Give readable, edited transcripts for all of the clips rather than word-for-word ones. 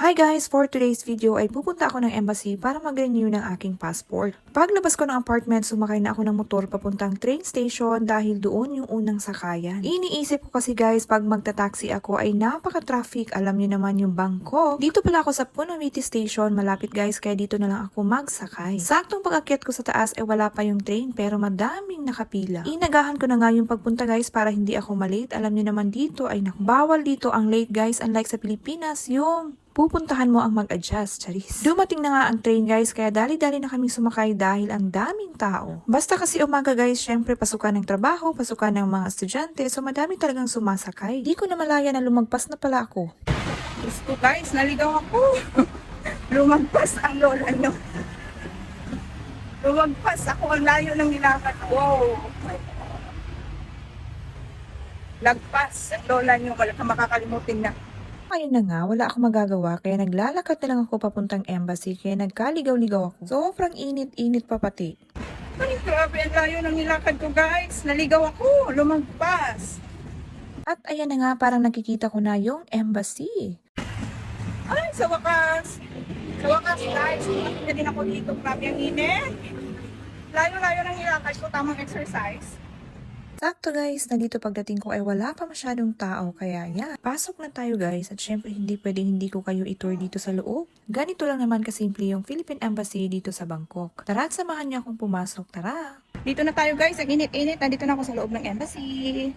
Hi guys! For today's video ay pupunta ako ng embassy para mag-renew ng aking passport. Paglabas ko ng apartment, sumakay na ako ng motor papuntang train station dahil doon yung unang sakayan. Iniisip ko kasi guys, pag magta-taxi ako ay napaka-traffic. Alam niyo naman yung Bangkok. Dito pala ako sa Punawiti Station, malapit guys, kaya dito na lang ako magsakay. Saktong pag-akyat ko sa taas ay wala pa yung train pero madaming nakapila. Inagahan ko na nga yung pagpunta guys para hindi ako malate. Alam niyo naman dito ay bawal dito ang late guys, unlike sa Pilipinas yung pupuntahan mo ang mag-adjust, charis. Dumating na nga ang train guys, kaya dali-dali na kami sumakay dahil ang daming tao. Basta kasi umaga guys, syempre pasukan ng trabaho, pasukan ng mga estudyante, so madami talagang sumasakay. Di ko na malaya na lumagpas na pala ako. Diyos ko guys, naligaw ako. Lumagpas ang lola nyo. Lumagpas ako, ang layo ng nilakad. Wow. Lagpas ang lola nyo, wala ka makakalimutin na. Ayun na nga, wala akong magagawa, kaya naglalakad na lang ako papuntang embassy, kaya nagkaligaw-ligaw ako. Sobrang init-init pa pati. Ay, grabe, ang layo ng nilakad ko guys. Naligaw ako, lumagpas. At ayan na nga, parang nakikita ko na yung embassy. Ay, sa wakas. Sa wakas guys, umakin na din ako dito. Grabe ang init. Layo-layo ng nilakad ko, tamang exercise. Sakto guys, nandito pagdating ko ay wala pa masyadong tao, kaya yan. Pasok na tayo guys, at syempre hindi pwedeng hindi ko kayo itour dito sa loob. Ganito lang naman kasimple yung Philippine Embassy dito sa Bangkok. Tara at samahan niyo akong pumasok, tara! Dito na tayo guys, ang init-init. Nandito na ako sa loob ng embassy.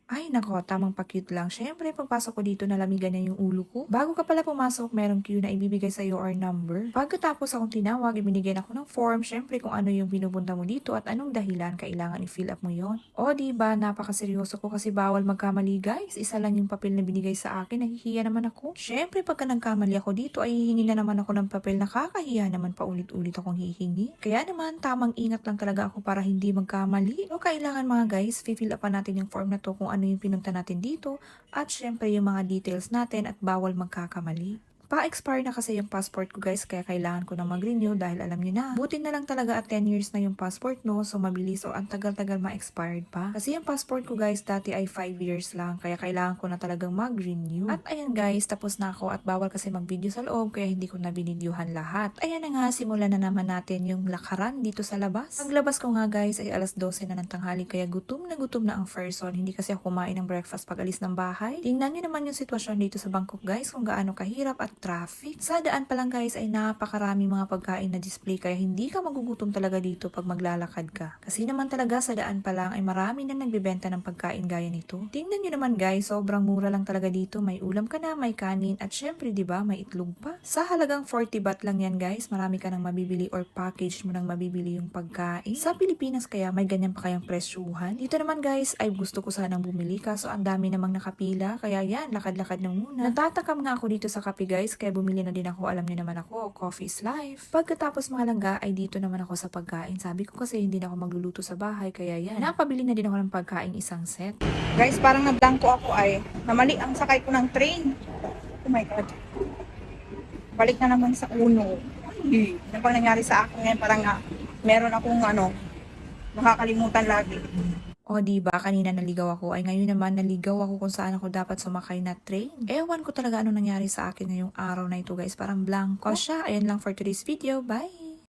Ay nako, tamang pa-cute lang. Syempre, pagpasok ko dito, nalamigan na yung ulo ko. Bago ka pala pumasok, merong queue na ibibigay sa iyo or number. Pagkatapos akong tinawag, ibinigyan ako ng form. Syempre, kung ano yung pinupunta mo dito at anong dahilan, kailangan i-fill up mo yon. O diba, napakaseryoso ko kasi bawal magkamali guys. Isa lang yung papel na binigay sa akin, nahihiya naman ako. Syempre, pagka nagkamali ako dito, ay hihingi na naman ako ng papel na kakahiya naman paulit-ulit akong hihingi. Kaya naman, tamang ingat lang talaga ako para hindi magkamali. So, kailangan mga guys, fill up pa natin yung form na to kung ano yung pinunta natin dito at syempre yung mga details natin at bawal magkakamali. Pa-expire na kasi yung passport ko guys, kaya kailangan ko na mag-renew dahil alam niyo na, buti na lang talaga at 10 years na yung passport no, so mabilis o ang tagal-tagal ma-expired pa. Kasi yung passport ko guys dati ay 5 years lang, kaya kailangan ko na talagang mag-renew. At ayan guys, tapos na ako at bawal kasi mag-video sa loob, kaya hindi ko na binidyuhan lahat. Ayan na nga, simulan na naman natin yung lakaran dito sa labas. Paglabas ko nga guys ay alas 12 na ng tanghali, kaya gutom na ang person. Hindi kasi ako kumain ng breakfast pag alis ng bahay. Tingnan niyo naman yung sitwasyon dito sa Bangkok guys, kung gaano kahirap at traffic. Sa daan pa lang guys ay napakarami mga pagkain na display, kaya hindi ka magugutom talaga dito pag maglalakad ka. Kasi naman talaga sa daan pa lang ay marami na nagbebenta ng pagkain gaya nito. Tingnan nyo naman guys, sobrang mura lang talaga dito. May ulam ka na, may kanin at syempre 'di ba may itlog pa. Sa halagang 40 baht lang yan guys, marami ka nang mabibili or package mo nang mabibili yung pagkain. Sa Pilipinas kaya may ganyan pa kayang presyuhan. Dito naman guys ay gusto ko sanang bumili kaso ang dami namang nakapila, kaya yan, lakad-lakad na muna. Natatakam nga ako dito sa kape guys, kaya bumili na din ako. Alam niyo naman ako, coffee is life. Pagkatapos mga langga ay dito naman ako sa pagkain. Sabi ko kasi hindi na ako magluluto sa bahay, kaya yan. Napabili na din ako ng pagkain isang set. Guys, parang nablangko ako ay namali ang sakay ko ng train. Oh my God. Balik na naman sa uno. Ay, ano bang nangyari sa akin ngayon? Parang meron akong nakakalimutan lagi. O diba, kanina naligaw ako, ay ngayon naman naligaw ako kung saan ako dapat sumakay na train. Ewan ko talaga anong nangyari sa akin ngayong araw na ito guys, parang blanco siya. Ayan lang for today's video, bye!